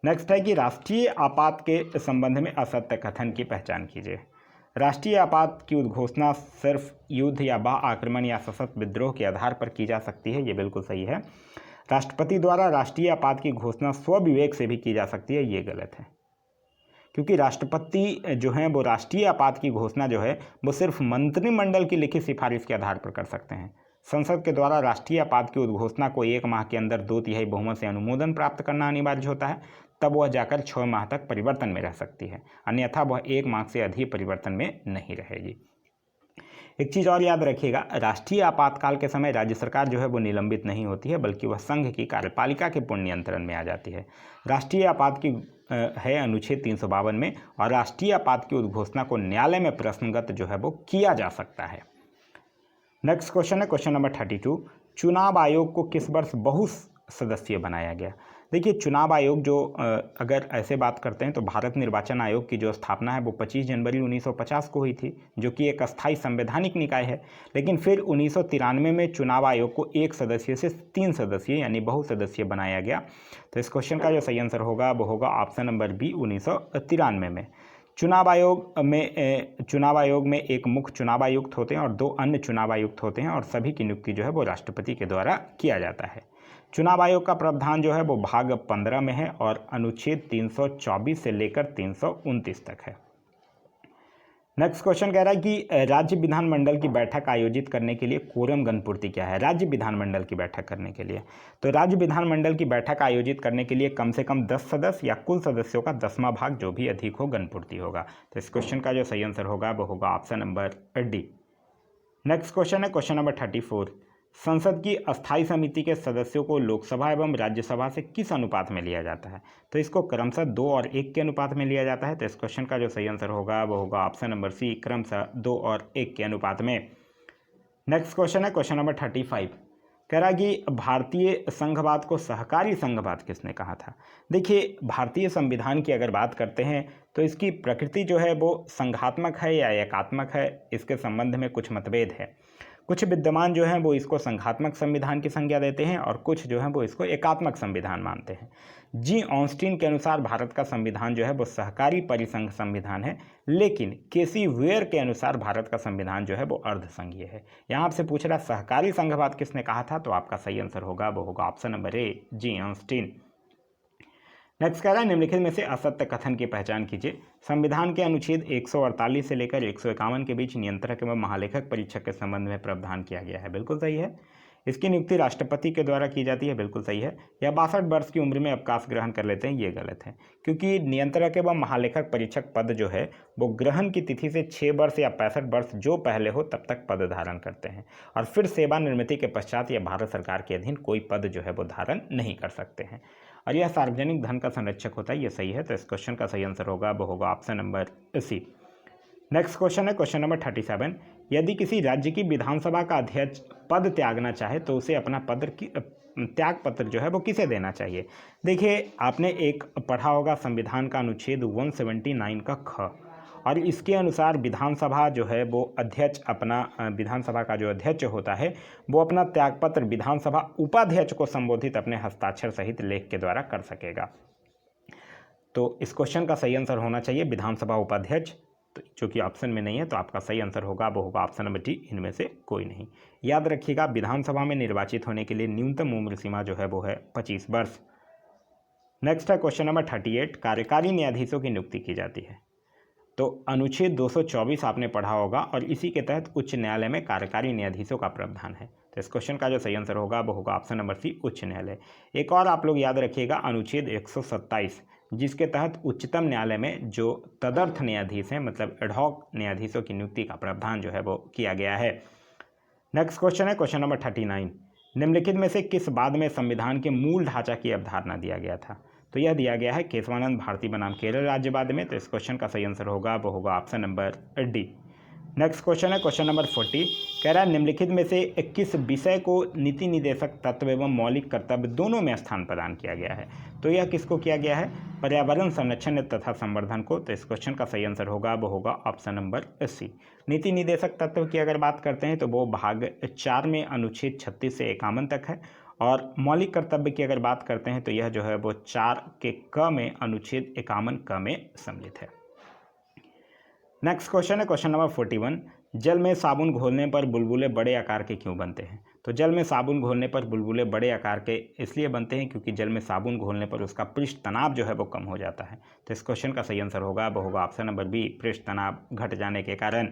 नेक्स्ट है कि राष्ट्रीय आपात के संबंध में असत्य कथन की पहचान कीजिए। राष्ट्रीय आपात की उद्घोषणा सिर्फ युद्ध या बाह्य आक्रमण या सशस्त्र विद्रोह के आधार पर की जा सकती है, ये बिल्कुल सही है। राष्ट्रपति द्वारा राष्ट्रीय आपात की घोषणा स्वविवेक से भी की जा सकती है, ये गलत है, क्योंकि राष्ट्रपति जो हैं वो राष्ट्रीय आपात की घोषणा जो है वो सिर्फ मंत्रिमंडल की लिखित सिफारिश के आधार पर कर सकते हैं। संसद के द्वारा राष्ट्रीय आपात की उद्घोषणा को 1 माह के अंदर 2/3 बहुमत से अनुमोदन प्राप्त करना अनिवार्य होता है, तब वह जाकर 6 माह तक परिवर्तन में रह सकती है, अन्यथा वह 1 माह से अधिक परिवर्तन में नहीं रहेगी। एक चीज़ और याद रखिएगा, राष्ट्रीय आपातकाल के समय राज्य सरकार जो है वो निलंबित नहीं होती है, बल्कि वह संघ की कार्यपालिका के पूर्ण नियंत्रण में आ जाती है। राष्ट्रीय आपात की है अनुच्छेद 352 में, और राष्ट्रीय आपात की उद्घोषणा को न्यायालय में प्रश्नगत जो है वो किया जा सकता है। नेक्स्ट क्वेश्चन है क्वेश्चन नंबर 32। चुनाव आयोग को किस वर्ष बहुसदस्यीय बनाया गया। देखिए चुनाव आयोग जो अगर ऐसे बात करते हैं तो भारत निर्वाचन आयोग की जो स्थापना है वो 25 जनवरी 1950 को हुई थी, जो कि एक अस्थायी संवैधानिक निकाय है। लेकिन फिर 1993 में चुनाव आयोग को 1 सदस्यीय से 3 सदस्यीय यानी बहुसदस्यीय बनाया गया। तो इस क्वेश्चन का जो सही आंसर होगा वो होगा ऑप्शन नंबर बी 1993 में। चुनाव आयोग में एक मुख्य चुनाव आयुक्त होते हैं और 2 अन्य चुनाव आयुक्त होते हैं, और सभी की नियुक्ति जो है वो राष्ट्रपति के द्वारा किया जाता है। चुनाव आयोग का प्रावधान जो है वो भाग 15 में है और अनुच्छेद 324 से लेकर 329 तक है। नेक्स्ट क्वेश्चन कह रहा है कि राज्य विधानमंडल की बैठक आयोजित करने के लिए कोरम गणपूर्ति क्या है। राज्य विधानमंडल की बैठक करने के लिए, तो राज्य विधानमंडल की बैठक आयोजित करने के लिए कम से कम 10 सदस्य या कुल सदस्यों का 10वां भाग जो भी अधिक हो गणपूर्ति होगा। तो इस क्वेश्चन का जो सही आंसर होगा वो होगा option number D. Next question है क्वेश्चन नंबर 34। संसद की अस्थायी समिति के सदस्यों को लोकसभा एवं राज्यसभा से किस अनुपात में लिया जाता है। तो इसको क्रमशः 2 और 1 के अनुपात में लिया जाता है। तो इस क्वेश्चन का जो सही आंसर होगा वो होगा ऑप्शन नंबर सी, क्रमशः 2 और 1 के अनुपात में। नेक्स्ट क्वेश्चन है क्वेश्चन नंबर 35। कह रहा कि भारतीय संघवाद को सहकारी संघवाद किसने कहा था। देखिए भारतीय संविधान की अगर बात करते हैं तो इसकी प्रकृति जो है वो संघात्मक है या एकात्मक है, इसके संबंध में कुछ मतभेद है। कुछ विद्वान जो हैं वो इसको संघात्मक संविधान की संज्ञा देते हैं और कुछ जो हैं वो इसको एकात्मक संविधान मानते हैं। जी ऑस्टिन के अनुसार भारत का संविधान जो है वो सहकारी परिसंघ संविधान है, लेकिन केसी वेयर के अनुसार भारत का संविधान जो है वो अर्धसंघीय है। यहाँ आपसे पूछ रहा सहकारी संघवाद किसने कहा था, तो आपका सही आंसर होगा वो होगा option number A, G Austin. Next कह रहा है निम्नलिखित में से असत्य कथन की पहचान कीजिए। संविधान के अनुच्छेद 148 से लेकर 151 के बीच नियंत्रक एवं महालेखक परीक्षक के संबंध में प्रावधान किया गया है। बिल्कुल सही है। इसकी नियुक्ति राष्ट्रपति के द्वारा की जाती है, बिल्कुल सही है। या 62 वर्ष की उम्र में अवकाश ग्रहण कर लेते हैं, ये गलत है, क्योंकि नियंत्रक एवं महालेखक परीक्षक पद जो है वो ग्रहण की तिथि से 6 वर्ष या 65 वर्ष जो पहले हो तब तक पद धारण करते हैं, और फिर सेवानिवृत्ति के पश्चात या भारत सरकार के अधीन कोई पद जो है वो धारण नहीं कर सकते हैं। और यह सार्वजनिक धन का संरक्षक होता है, ये सही है। तो इस क्वेश्चन का सही आंसर होगा वो होगा option number C. Next question है क्वेश्चन नंबर 37। यदि किसी राज्य की विधानसभा का अध्यक्ष पद त्यागना चाहे तो उसे अपना पद की त्याग पत्र जो है वो किसे देना चाहिए। देखिए, आपने एक पढ़ा होगा संविधान का अनुच्छेद 179 का ख, और इसके अनुसार विधानसभा जो है वो अध्यक्ष अपना विधानसभा का जो अध्यक्ष होता है वो अपना त्यागपत्र विधानसभा उपाध्यक्ष को संबोधित अपने हस्ताक्षर सहित लेख के द्वारा कर सकेगा। तो इस क्वेश्चन का सही आंसर होना चाहिए विधानसभा उपाध्यक्ष, तो जो कि ऑप्शन में नहीं है, तो आपका सही आंसर होगा वो होगा ऑप्शन नंबर डी, इनमें से कोई नहीं। याद रखिएगा, विधानसभा में निर्वाचित होने के लिए न्यूनतम उम्र सीमा जो है वो है 25 वर्ष। नेक्स्ट है क्वेश्चन नंबर 38। कार्यकारी न्यायाधीशों की नियुक्ति की जाती है। तो अनुच्छेद 224 आपने पढ़ा होगा, और इसी के तहत उच्च न्यायालय में कार्यकारी न्यायाधीशों का प्रावधान है। तो इस क्वेश्चन का जो सही आंसर होगा वो होगा ऑप्शन नंबर सी, उच्च न्यायालय। एक और आप लोग याद रखिएगा, अनुच्छेद 127, जिसके तहत उच्चतम न्यायालय में जो तदर्थ न्यायाधीश हैं, मतलब एडहॉक न्यायाधीशों की नियुक्ति का प्रावधान जो है वो किया गया है। नेक्स्ट क्वेश्चन है क्वेश्चन नंबर 39। निम्नलिखित में से किस बाद में संविधान के मूल ढांचा की अवधारणा दिया गया था। तो यह दिया गया है केशवानंद भारती बनाम केरल राज्यवाद में। तो इस क्वेश्चन का सही आंसर होगा वो होगा option number D. Next question है क्वेश्चन नंबर 40। कह रहा है निम्नलिखित में से किस विषय को नीति निदेशक तत्व एवं मौलिक कर्तव्य दोनों में स्थान प्रदान किया गया है। तो यह किसको किया गया है, पर्यावरण संरक्षण तथा संवर्धन को। तो इस क्वेश्चन का सही आंसर होगा वो होगा ऑप्शन नंबर सी। नीति निदेशक तत्व की अगर बात करते हैं तो वो भाग 4 में अनुच्छेद 36 से 51 तक है, और मौलिक कर्तव्य की अगर बात करते हैं तो यह जो है वो 4 के क में अनुच्छेद 51 क में सम्मिलित है। नेक्स्ट क्वेश्चन है क्वेश्चन नंबर 41। जल में साबुन घोलने पर बुलबुले बड़े आकार के क्यों बनते हैं। तो जल में साबुन घोलने पर बुलबुले बड़े आकार के इसलिए बनते हैं क्योंकि जल में साबुन घोलने पर उसका पृष्ठ तनाव जो है वो कम हो जाता है। तो इस क्वेश्चन का सही आंसर होगा वो होगा ऑप्शन नंबर बी, पृष्ठ तनाव घट जाने के कारण।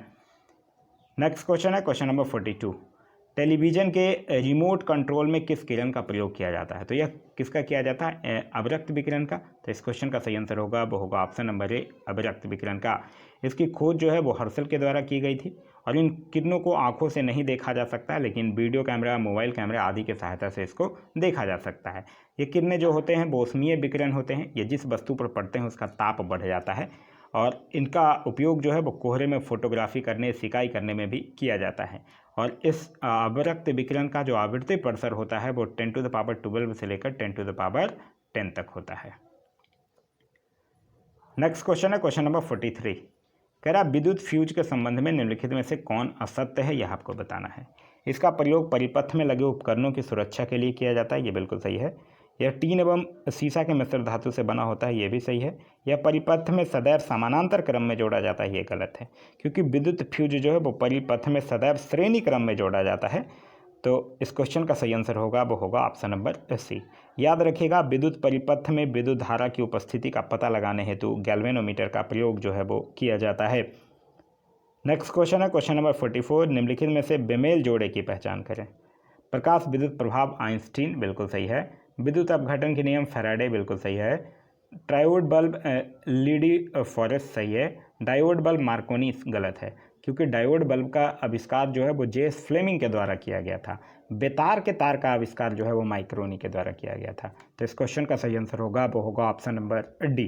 नेक्स्ट क्वेश्चन है क्वेश्चन नंबर 42। टेलीविज़न के रिमोट कंट्रोल में किस किरण का प्रयोग किया जाता है। तो यह किसका किया जाता है, अवरक्त विकिरण का। तो इस क्वेश्चन का सही आंसर होगा वो होगा ऑप्शन नंबर ए, अवरक्त विकिरण का। इसकी खोज जो है वो हर्शल के द्वारा की गई थी, और इन किरणों को आंखों से नहीं देखा जा सकता, लेकिन वीडियो कैमरा, मोबाइल कैमरा आदि की सहायता से इसको देखा जा सकता है। ये किरणें जो होते हैं वो ऊष्मीय विकिरण होते हैं। ये जिस वस्तु पर पड़ते हैं उसका ताप बढ़ जाता है, और इनका उपयोग जो है वो कोहरे में फोटोग्राफी करने, सिकाई करने में भी किया जाता है। और इस अवरक्त विकिरण का जो आवृत्ति प्रसर होता है वो 10⁻12 से लेकर 10⁻10 तक होता है। नेक्स्ट क्वेश्चन है क्वेश्चन नंबर 43। कह रहा विद्युत फ्यूज के संबंध में निम्नलिखित में से कौन असत्य है, यह आपको बताना है। इसका प्रयोग परिपथ में लगे उपकरणों की सुरक्षा के लिए किया जाता है, ये बिल्कुल सही है। यह टीन एवं सीसा के मिश्र धातु से बना होता है, ये भी सही है। यह परिपथ में सदैव समानांतर क्रम में जोड़ा जाता है, ये गलत है, क्योंकि विद्युत फ्यूज जो है वो परिपथ में सदैव श्रेणी क्रम में जोड़ा जाता है। तो इस क्वेश्चन का सही आंसर होगा वो होगा ऑप्शन नंबर सी। याद रखिएगा, विद्युत परिपथ में विद्युत धारा की उपस्थिति का पता लगाने हेतु गैल्वेनोमीटर का प्रयोग जो है वो किया जाता है। नेक्स्ट क्वेश्चन है क्वेश्चन नंबर 44। निम्नलिखित में से बेमेल जोड़े की पहचान करें। प्रकाश विद्युत प्रभाव आइंस्टीन, बिल्कुल सही है। विद्युत अपघटन के नियम फैराडे, बिल्कुल सही है। ट्रायोड बल्ब लीडी फॉरेस्ट, सही है। डायोड बल्ब मार्कोनी, गलत है, क्योंकि डायोड बल्ब का आविष्कार जो है वो जेम्स फ्लेमिंग के द्वारा किया गया था। बेतार के तार का आविष्कार जो है वो माइक्रोनी के द्वारा किया गया था। तो इस क्वेश्चन का सही आंसर होगा वो होगा ऑप्शन नंबर डी।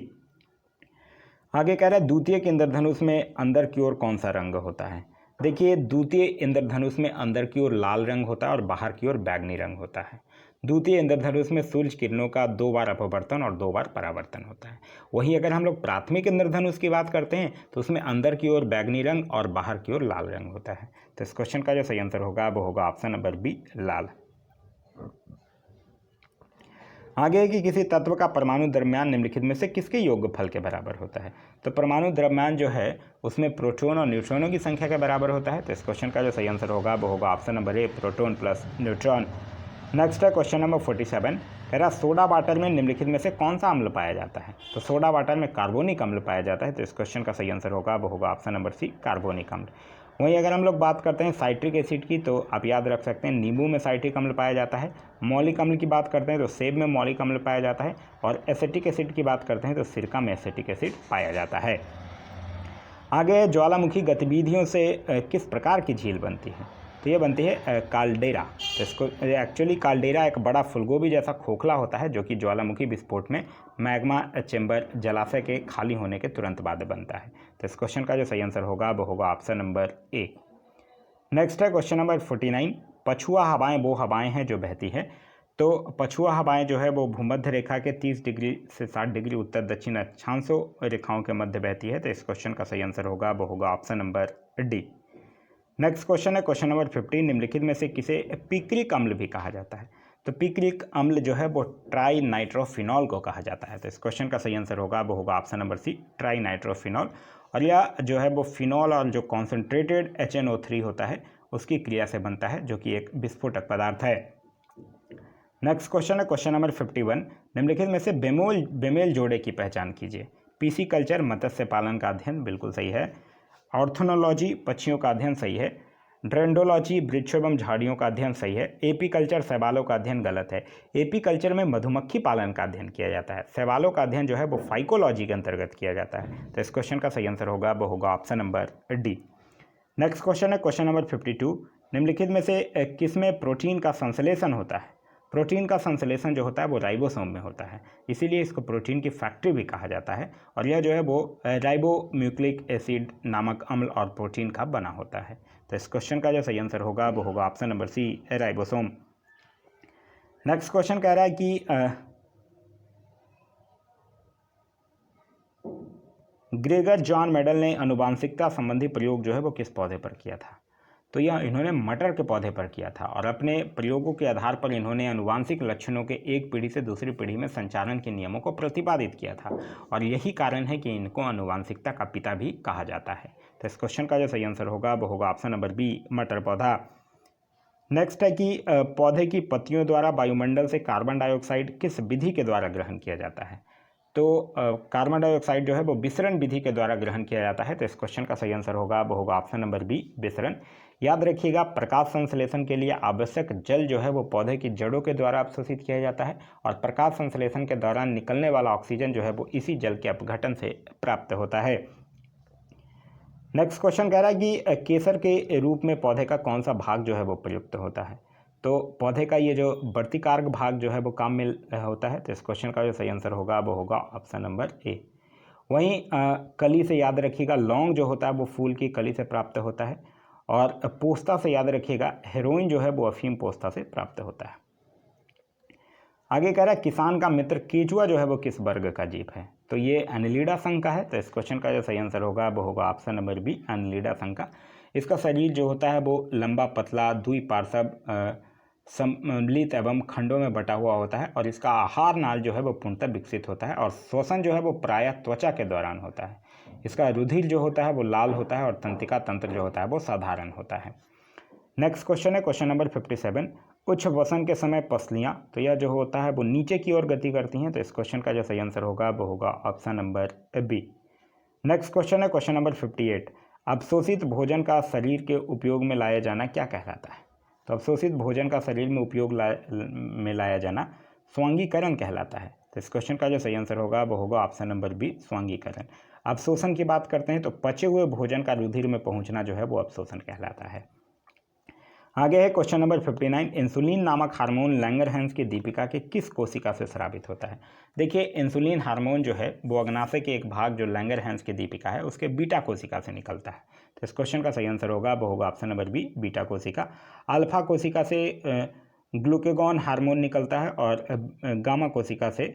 आगे कह रहा है द्वितीयक इंद्रधनुष में अंदर की ओर कौन सा रंग होता है। देखिए, द्वितीय इंद्रधनुष में अंदर की ओर लाल रंग होता है और बाहर की ओर बैंगनी रंग होता है। द्वितीय इंद्रधनुष में सूर्य किरणों का 2 बार अपवर्तन और 2 बार परावर्तन होता है। वहीं अगर हम लोग प्राथमिक इंद्रधनुष की बात करते हैं तो उसमें अंदर की ओर बैंगनी रंग और बाहर की ओर लाल रंग होता है। तो इस क्वेश्चन का जो सही आंसर होगा वो होगा ऑप्शन नंबर बी, लाल। आगे कि किसी तत्व का परमाणु द्रव्यमान निम्नलिखित में से किसके योगफल के बराबर होता है। तो परमाणु द्रव्यमान जो है उसमें प्रोटॉन और न्यूट्रॉनों की संख्या के बराबर होता है। तो इस क्वेश्चन का जो सही आंसर होगा वो होगा ऑप्शन नंबर ए, प्रोटॉन प्लस न्यूट्रॉन। नेक्स्ट है क्वेश्चन नंबर 47। कह रहा सोडा वाटर में निम्नलिखित में से कौन सा अम्ल पाया जाता है। तो सोडा वाटर में कार्बोनिक अम्ल पाया जाता है। तो इस क्वेश्चन का सही आंसर होगा वो होगा ऑप्शन नंबर सी, कार्बोनिक अम्ल। वहीं अगर हम लोग बात करते हैं साइट्रिक एसिड की, तो आप याद रख सकते हैं नींबू में साइट्रिक अम्ल पाया जाता है। मौलिक अम्ल की बात करते हैं तो सेब में मौलिक अम्ल पाया जाता है। और एसिटिक एसिड की बात करते हैं तो सिरका में एसिटिक एसिड पाया जाता है। आगे ज्वालामुखी गतिविधियों से किस प्रकार की झील बनती है? तो ये बनती है काल्डेरा। तो इसको एक्चुअली काल्डेरा एक बड़ा फुलगोभी जैसा खोखला होता है जो कि ज्वालामुखी विस्फोट में मैग्मा चेंबर जलाशय के खाली होने के तुरंत बाद बनता है। तो इस क्वेश्चन का जो सही आंसर होगा वो होगा ऑप्शन नंबर ए। नेक्स्ट है क्वेश्चन नंबर 49। पछुआ हवाएं वो हवाएं हैं जो बहती है। तो पछुआ हवाएं जो है वो भूमध्य रेखा के 30 डिग्री से 60 डिग्री उत्तर दक्षिण अक्षांशों रेखाओं के मध्य बहती है। तो इस क्वेश्चन का सही आंसर होगा वो होगा option number D. Next question है क्वेश्चन नंबर 15। निम्नलिखित में से किसे पिक्रिक अम्ल भी कहा जाता है? तो पिक्रिक अम्ल जो है वो ट्राई नाइट्रोफिनॉल को कहा जाता है। तो इस क्वेश्चन का सही आंसर होगा वो होगा option number C, trinitrophenol. और यह जो है वो फिनॉल और जो कॉन्सेंट्रेटेड HNO3 होता है उसकी क्रिया से बनता है, जो कि एक विस्फोटक पदार्थ है। नेक्स्ट क्वेश्चन है क्वेश्चन नंबर 51। निम्नलिखित में से बेमेल जोड़े की पहचान कीजिए। पीसी कल्चर मत्स्य पालन का अध्ययन, बिल्कुल सही है। ऑर्थोनोलॉजी पक्षियों का अध्ययन, सही है। ड्रेंडोलॉजी वृक्षों एवं झाड़ियों का अध्ययन, सही है। एपी कल्चर शैवालों का अध्ययन, गलत है। एपी कल्चर में मधुमक्खी पालन का अध्ययन किया जाता है। शैवालों का अध्ययन जो है वो फाइकोलॉजी के अंतर्गत किया जाता है। तो इस क्वेश्चन का सही आंसर होगा वो होगा option number D. Next question है क्वेश्चन नंबर 52। निम्नलिखित में से किसमें प्रोटीन का संश्लेषण होता है? प्रोटीन का संश्लेषण जो होता है वो राइबोसोम में होता है, इसीलिए इसको प्रोटीन की फैक्ट्री भी कहा जाता है। और यह जो है वो राइबोन्यूक्लिक एसिड नामक अम्ल और प्रोटीन का बना होता है। तो इस क्वेश्चन का जो सही आंसर होगा वो होगा option number C, ribosome. Next question कह रहा है कि ग्रेगर जॉन मेडल ने आनुवांशिकता संबंधी प्रयोग जो है वो किस पौधे पर किया था? तो यह इन्होंने मटर के पौधे पर किया था। और अपने प्रयोगों के आधार पर इन्होंने आनुवांशिक लक्षणों के एक पीढ़ी से दूसरी पीढ़ी में संचालन के नियमों को प्रतिपादित किया था। और यही कारण है कि इनको आनुवांशिकता का पिता भी कहा जाता है। तो इस क्वेश्चन का जो सही आंसर होगा वो होगा ऑप्शन नंबर बी, मटर पौधा। नेक्स्ट है कि पौधे की पत्तियों द्वारा वायुमंडल से कार्बन डाइऑक्साइड किस विधि के द्वारा ग्रहण किया जाता है? तो कार्बन डाइऑक्साइड जो है वो विसरण विधि के द्वारा ग्रहण किया जाता है। तो इस क्वेश्चन का सही आंसर होगा वो होगा ऑप्शन नंबर बी, विसरण। याद रखिएगा प्रकाश संश्लेषण के लिए आवश्यक जल जो है वो पौधे की जड़ों के द्वारा अवशोषित किया जाता है। और प्रकाश संश्लेषण के दौरान निकलने वाला ऑक्सीजन जो है वो इसी जल के अपघटन से प्राप्त होता है। नेक्स्ट क्वेश्चन कह रहा है कि केसर के रूप में पौधे का कौन सा भाग जो है वो प्रयुक्त होता है? तो पौधे का ये जो वर्तिकार्क भाग जो है वो काम में होता है। तो इस क्वेश्चन का जो सही आंसर होगा वो होगा ऑप्शन नंबर ए। वहीं कली से याद रखिएगा लौंग जो होता है वो फूल की कली से प्राप्त होता है। और पोस्ता से याद रखिएगा हेरोइन जो है वो अफीम पोस्ता से प्राप्त होता है। आगे कह रहा है किसान का मित्र केचुआ जो है वो किस वर्ग का जीव है? तो ये एनिलिडा संघ का है। तो इस क्वेश्चन का जो सही आंसर होगा वो होगा ऑप्शन नंबर बी, एनिलिडा संघ का। इसका शरीर जो होता है वो लंबा पतला द्विपार्श्व सम्मिलित एवं खंडों में बटा हुआ होता है। और इसका आहार नाल जो है वो पूर्णतः विकसित होता है। और श्वसन जो है वो प्रायः त्वचा के दौरान होता है। इसका रुधिर जो होता है वो लाल होता है और तंत्रिका तंत्र जो होता है वो साधारण होता है। नेक्स्ट क्वेश्चन है क्वेश्चन नंबर 57। उच्च वसन के समय पसलियाँ, तो यह जो होता है वो नीचे की ओर गति करती हैं। तो इस क्वेश्चन का जो सही आंसर होगा वो होगा option number B. Next question है क्वेश्चन नंबर 58। अवशोषित भोजन का शरीर के उपयोग में लाया जाना क्या कहलाता है? तो अवशोषित भोजन का शरीर में उपयोग में लाया जाना स्वांगीकरण कहलाता है। तो इस क्वेश्चन का जो सही आंसर होगा वो होगा ऑप्शन नंबर बी, स्वांगीकरण। अवशोषण की बात करते हैं तो पचे हुए भोजन का रुधिर में पहुंचना जो है वो अवशोषण कहलाता है। आगे है क्वेश्चन नंबर 59। इंसुलिन नामक हार्मोन लैंगरहैंस की दीपिका के किस कोशिका से स्रावित होता है? देखिए इंसुलिन हार्मोन जो है वो अग्नाशय के एक भाग जो लैंगरहैंस की दीपिका है उसके बीटा कोशिका से निकलता है। तो इस क्वेश्चन का सही आंसर होगा वो होगा ऑप्शन नंबर बी, बीटा कोशिका। अल्फा कोशिका से ग्लूकेगॉन हार्मोन निकलता है। और गामा कोशिका से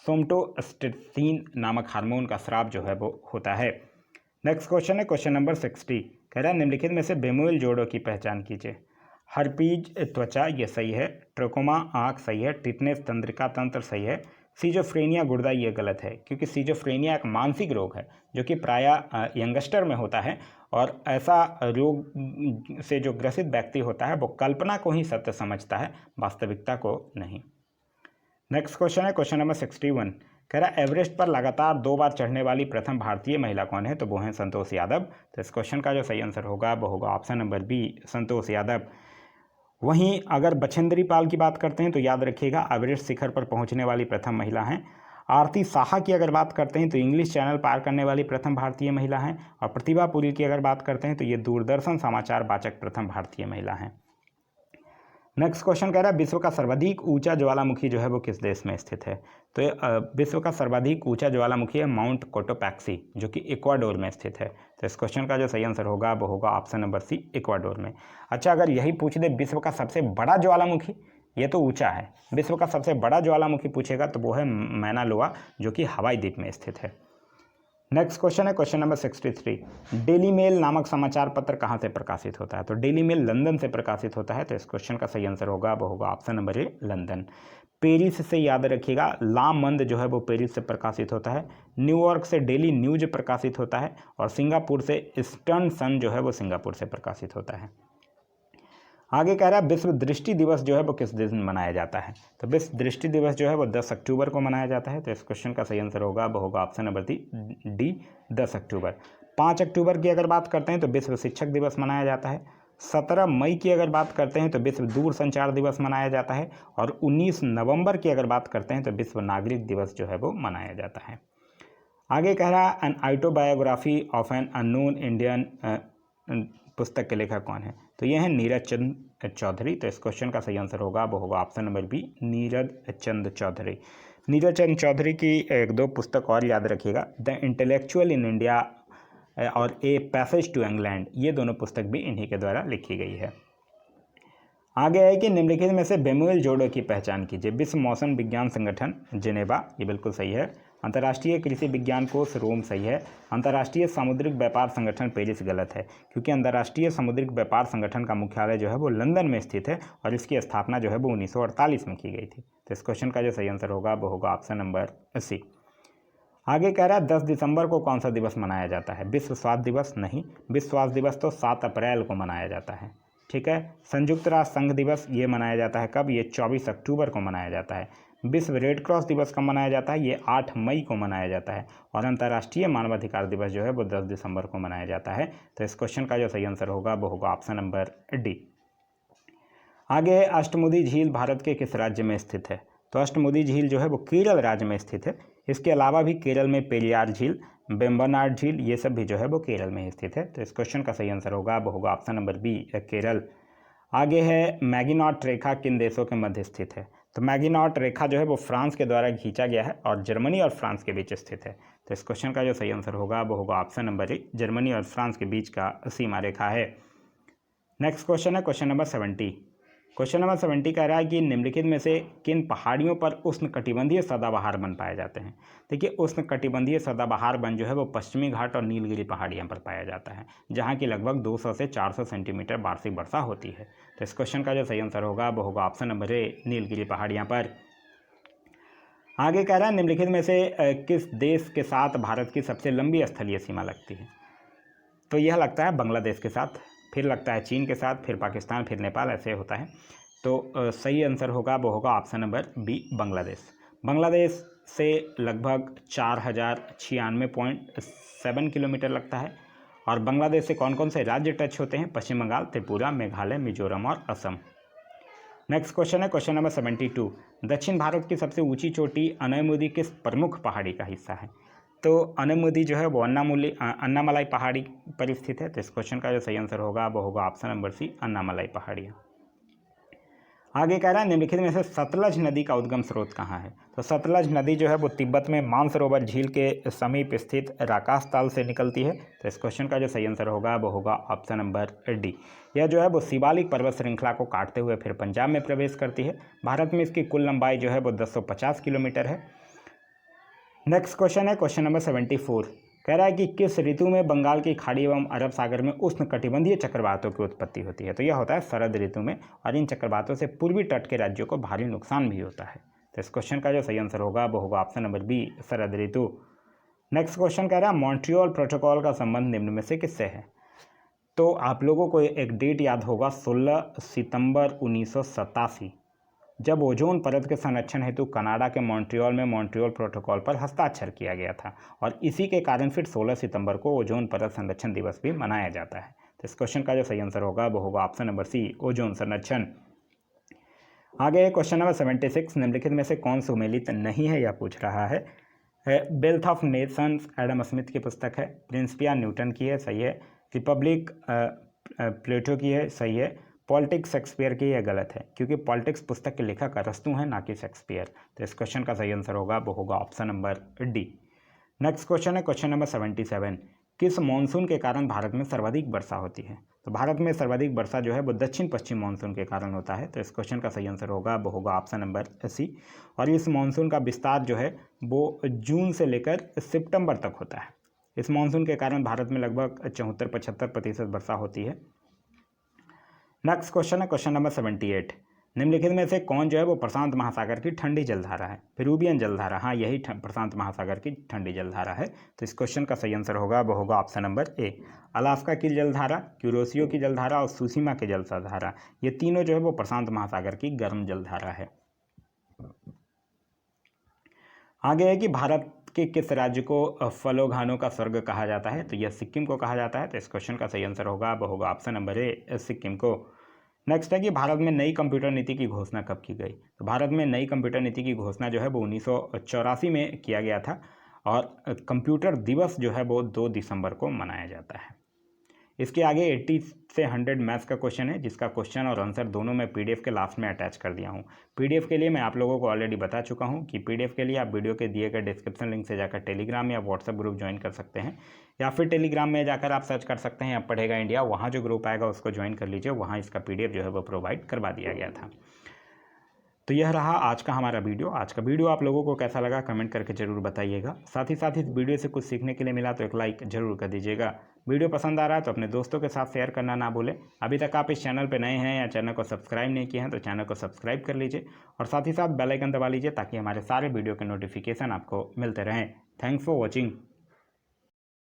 सोमटोस्टेटिन नामक हार्मोन का स्राव जो है वो होता है। नेक्स्ट क्वेश्चन है क्वेश्चन नंबर 60। कह रहा है निम्नलिखित में से बेमोल जोड़ों की पहचान कीजिए। हर्पीज त्वचा, ये सही है। ट्रोकोमा आँख, सही है। टिटनेस तंत्रिका तंत्र, सही है। सीजोफ्रेनिया गुर्दा, ये गलत है क्योंकि सीजोफ्रेनिया एक मानसिक रोग है जो कि प्रायः यंगस्टर में होता है। और ऐसा रोग से जो ग्रसित व्यक्ति होता है वो कल्पना को ही सत्य समझता है, वास्तविकता को नहीं। नेक्स्ट क्वेश्चन है क्वेश्चन नंबर 61। कह रहा है एवरेस्ट पर लगातार 2 बार चढ़ने वाली प्रथम भारतीय महिला कौन है, तो वो हैं संतोष यादव। तो इस क्वेश्चन का जो सही आंसर होगा वो होगा option number B, Santosh Yadav. वहीं अगर बछेंद्री पाल की बात करते हैं तो याद रखिएगा एवरेस्ट शिखर पर पहुंचने वाली प्रथम महिला हैं। आरती साहा की अगर बात करते हैं तो इंग्लिश चैनल पार करने वाली प्रथम भारतीय महिला हैं। और प्रतिभा पुरी की अगर बात करते हैं तो ये दूरदर्शन समाचार वाचक प्रथम भारतीय महिला हैं। नेक्स्ट क्वेश्चन कह रहा है विश्व का सर्वाधिक ऊंचा ज्वालामुखी जो है वो किस देश में स्थित है, तो विश्व का सर्वाधिक ऊंचा ज्वालामुखी है माउंट कोटोपैक्सी जो कि इक्वाडोर में स्थित है। तो इस क्वेश्चन का जो सही आंसर होगा वो होगा ऑप्शन नंबर सी, इक्वाडोर में। अच्छा, अगर यही पूछ दे विश्व का सबसे बड़ा ज्वालामुखी, ये तो ऊंचा है, विश्व का सबसे बड़ा ज्वालामुखी पूछेगा तो वो है मैना लोआ जो कि हवाई द्वीप में स्थित है। नेक्स्ट क्वेश्चन है क्वेश्चन नंबर 63। डेली मेल नामक समाचार पत्र कहाँ से प्रकाशित होता है, तो डेली मेल लंदन से प्रकाशित होता है। तो इस क्वेश्चन का सही आंसर होगा वो होगा ऑप्शन नंबर ए, लंदन। पेरिस से याद रखिएगा ला मंद जो है वो पेरिस से प्रकाशित होता है। न्यूयॉर्क से डेली न्यूज प्रकाशित होता है। और सिंगापुर से ईस्टर्न सन जो है वो सिंगापुर से प्रकाशित होता है। आगे कह रहा है विश्व दृष्टि दिवस जो है वो किस दिन मनाया जाता है, तो विश्व दृष्टि दिवस जो है वो 10 अक्टूबर को मनाया जाता है। तो इस क्वेश्चन का सही आंसर होगा वो होगा ऑप्शन नंबर डी, 10 अक्टूबर। 5 अक्टूबर की अगर बात करते हैं तो विश्व शिक्षक दिवस मनाया जाता है। 17 मई की अगर बात करते हैं तो विश्व दूर संचार दिवस मनाया जाता है। और 19 नवंबर की अगर बात करते हैं तो विश्व नागरिक दिवस जो है वो मनाया जाता है। आगे कह रहा है an autobiography of an unknown Indian पुस्तक के लेखक कौन है, तो ये हैं नीरज चंद चौधरी। तो इस क्वेश्चन का सही आंसर होगा वो होगा ऑप्शन नंबर बी, नीरज चंद चौधरी। नीरज चंद चौधरी की एक दो पुस्तक और याद रखिएगा, द इंटेलेक्चुअल इन इंडिया और ए पैसेज टू इंग्लैंड, ये दोनों पुस्तक भी इन्हीं के द्वारा लिखी गई है। आगे है कि निम्नलिखित में से बेमुएल जोड़ों की पहचान कीजिए। विश्व मौसम विज्ञान संगठन जिनेवा, ये बिल्कुल सही है। अंतर्राष्ट्रीय कृषि विज्ञान कोष रोम, सही है। अंतर्राष्ट्रीय सामुद्रिक व्यापार संगठन पेरिस, गलत है, क्योंकि अंतर्राष्ट्रीय सामुद्रिक व्यापार संगठन का मुख्यालय जो है वो लंदन में स्थित है और इसकी स्थापना जो है वो 1948 में की गई थी। तो इस क्वेश्चन का जो सही आंसर होगा वो होगा ऑप्शन नंबर सी। आगे कह रहा है 10 दिसंबर को कौन सा दिवस मनाया जाता है, विश्व स्वास्थ्य दिवस, नहीं, विश्व स्वास्थ्य दिवस तो 7 अप्रैल को मनाया जाता है, ठीक है। संयुक्त राष्ट्र संघ दिवस ये मनाया जाता है कब, ये 24 अक्टूबर को मनाया जाता है। विश्व रेड क्रॉस दिवस कब मनाया जाता है, ये 8 मई को मनाया जाता है। और अंतर्राष्ट्रीय मानवाधिकार दिवस जो है वो 10 दिसंबर को मनाया जाता है। तो इस क्वेश्चन का जो सही आंसर होगा वो होगा ऑप्शन नंबर डी। आगे अष्टमुदी झील भारत के किस राज्य में स्थित है, तो अष्टमुदी झील जो है वो केरल राज्य में स्थित है। इसके अलावा भी केरल में पेरियार झील, वेम्बनाड झील, ये सब भी जो है वो केरल में स्थित है। तो इस क्वेश्चन का सही आंसर होगा वो होगा ऑप्शन नंबर बी, केरल। आगे है मैगिनॉट रेखा किन देशों के मध्य स्थित है, तो मैगिनॉट रेखा जो है वो फ्रांस के द्वारा खींचा गया है और जर्मनी और फ्रांस के बीच स्थित है। तो इस क्वेश्चन का जो सही आंसर होगा वो होगा ऑप्शन नंबर ए, जर्मनी और फ्रांस के बीच का सीमा रेखा है। नेक्स्ट क्वेश्चन है क्वेश्चन नंबर 70। क्वेश्चन नंबर 70 कह रहा है कि निम्नलिखित में से किन पहाड़ियों पर उष्णकटिबंधीय सदाबहार वन पाए जाते हैं। देखिए उष्णकटिबंधीय सदाबहार वन जो है वो पश्चिमी घाट और नीलगिरी पहाड़ियों पर पाया जाता है, जहाँ की लगभग 200 से 400 सेंटीमीटर वार्षिक वर्षा होती है। तो इस क्वेश्चन का जो सही आंसर होगा वो होगा ऑप्शन नंबर ए, नीलगिरी पहाड़ियाँ पर। आगे कह रहा है निम्नलिखित में से किस देश के साथ भारत की सबसे लंबी स्थलीय सीमा लगती है, तो यह लगता है बांग्लादेश के साथ, फिर लगता है चीन के साथ, फिर पाकिस्तान, फिर नेपाल, ऐसे होता है। तो सही आंसर होगा वो होगा option number B, Bangladesh. Bangladesh से लगभग 4096.7 किलोमीटर लगता है। और बांग्लादेश से कौन कौन से राज्य टच होते हैं, पश्चिम बंगाल, त्रिपुरा, मेघालय, मिजोरम और असम। नेक्स्ट क्वेश्चन है क्वेश्चन नंबर 72। दक्षिण भारत की सबसे ऊंची चोटी अनैमुदी किस प्रमुख पहाड़ी का हिस्सा है, तो अनैमुदी जो है वो अन्नामलाई पहाड़ी पर स्थित है। तो इस क्वेश्चन का जो सही आंसर होगा वो होगा ऑप्शन नंबर सी, अन्नामलाई पहाड़ियाँ। आगे कह रहा है निम्नलिखित में से सतलज नदी का उद्गम स्रोत कहाँ है, तो सतलज नदी जो है वो तिब्बत में मानसरोवर झील के समीप स्थित राकास ताल से निकलती है। तो इस क्वेश्चन का जो सही आंसर होगा वो होगा ऑप्शन नंबर डी। यह जो है वो शिवालिक पर्वत श्रृंखला को काटते हुए फिर पंजाब में प्रवेश करती है। भारत में इसकी कुल लंबाई जो है वो 1050 किलोमीटर है। नेक्स्ट क्वेश्चन है क्वेश्चन नंबर 74। कह रहा है कि किस ऋतु में बंगाल की खाड़ी एवं अरब सागर में उष्णकटिबंधीय चक्रवातों की उत्पत्ति होती है, तो यह होता है शरद ऋतु में। और इन चक्रवातों से पूर्वी तट के राज्यों को भारी नुकसान भी होता है। तो इस क्वेश्चन का जो सही आंसर होगा वो होगा ऑप्शन नंबर बी, शरद ऋतु। नेक्स्ट क्वेश्चन कह रहा है मॉन्ट्रियल प्रोटोकॉल का संबंध निम्न में से किससे है, तो आप लोगों को एक डेट याद होगा 16 सितंबर 1987। जब ओजोन परत के संरक्षण हेतु कनाडा के मॉन्ट्रियल में मॉन्ट्रियल प्रोटोकॉल पर हस्ताक्षर किया गया था और इसी के कारण फिर 16 सितंबर को ओजोन परत संरक्षण दिवस भी मनाया जाता है। तो इस क्वेश्चन का जो सही आंसर होगा वो होगा ऑप्शन नंबर सी, ओजोन संरक्षण। आगे क्वेश्चन नंबर 76, निम्नलिखित में से कौन सुमेलित नहीं है, यह पूछ रहा है। Wealth of Nations Adam Smith की पुस्तक है, प्रिंसिपिया न्यूटन की है, सही है। रिपब्लिक प्लेटो की है, सही है। पॉलिटिक्स शेक्सपियर की, यह गलत है क्योंकि पॉलिटिक्स पुस्तक के लेखक अरस्तू हैं ना कि शेक्सपियर। तो इस क्वेश्चन का सही आंसर होगा वो होगा option number D. Next question है क्वेश्चन नंबर 77, किस मानसून के कारण भारत में सर्वाधिक वर्षा होती है। तो भारत में सर्वाधिक वर्षा जो है वो दक्षिण पश्चिम मानसून के कारण होता है। तो इस क्वेश्चन का सही आंसर होगा वो होगा ऑप्शन नंबर सी। और इस मानसून का विस्तार जो है वो जून से लेकर सितंबर तक होता है। इस मानसून के कारण भारत में लगभग 74-75% वर्षा होती है। नेक्स्ट क्वेश्चन है क्वेश्चन नंबर 78, निम्नलिखित में से कौन जो है वो प्रशांत महासागर की ठंडी जलधारा है। पेरुवियन जलधारा, हाँ यही प्रशांत महासागर की ठंडी जलधारा है। तो इस क्वेश्चन का सही आंसर होगा वो होगा ऑप्शन नंबर ए, अलास्का की जलधारा, क्यूरोसियो की जलधारा और सुसीमा की जलधारा, ये तीनों जो है वो प्रशांत महासागर की गर्म जलधारा है। आगे है कि भारत के किस राज्य को फलों घानों का स्वर्ग कहा जाता है। तो यह सिक्किम को कहा जाता है। तो इस क्वेश्चन का सही आंसर होगा वो होगा ऑप्शन नंबर ए, सिक्किम को। नेक्स्ट है कि भारत में नई कंप्यूटर नीति की घोषणा कब की गई। तो भारत में नई कंप्यूटर नीति की घोषणा जो है वो 1984 में किया गया था और कंप्यूटर दिवस जो है वो 2 दिसंबर को मनाया जाता है। इसके आगे 80 से 100 मैथ्स का क्वेश्चन है, जिसका क्वेश्चन और आंसर दोनों मैं पीडीएफ के लास्ट में अटैच कर दिया हूँ। पीडीएफ के लिए मैं आप लोगों को ऑलरेडी बता चुका हूँ कि पीडीएफ के लिए आप वीडियो के दिए गए डिस्क्रिप्शन लिंक से जाकर टेलीग्राम या व्हाट्सएप ग्रुप ज्वाइन कर सकते हैं, या फिर टेलीग्राम में जाकर आप सर्च कर सकते हैं अब पढ़ेगा इंडिया, वहाँ जो ग्रुप आएगा उसको ज्वाइन कर लीजिए, वहाँ इसका पीडीएफ जो है वो प्रोवाइड करवा दिया गया था। तो यह रहा आज का हमारा वीडियो। आज का वीडियो आप लोगों को कैसा लगा कमेंट करके जरूर बताइएगा। साथ ही इस वीडियो से कुछ सीखने के लिए मिला तो एक लाइक जरूर कर दीजिएगा। वीडियो पसंद आ रहा है तो अपने दोस्तों के साथ शेयर करना ना भूलें। अभी तक आप इस चैनल पर नए हैं या चैनल को सब्सक्राइब नहीं किए हैं तो चैनल को सब्सक्राइब कर लीजिए और साथ ही साथ बेल आइकन दबा लीजिए ताकि हमारे सारे वीडियो के नोटिफिकेशन आपको मिलते रहें। Thanks for watching.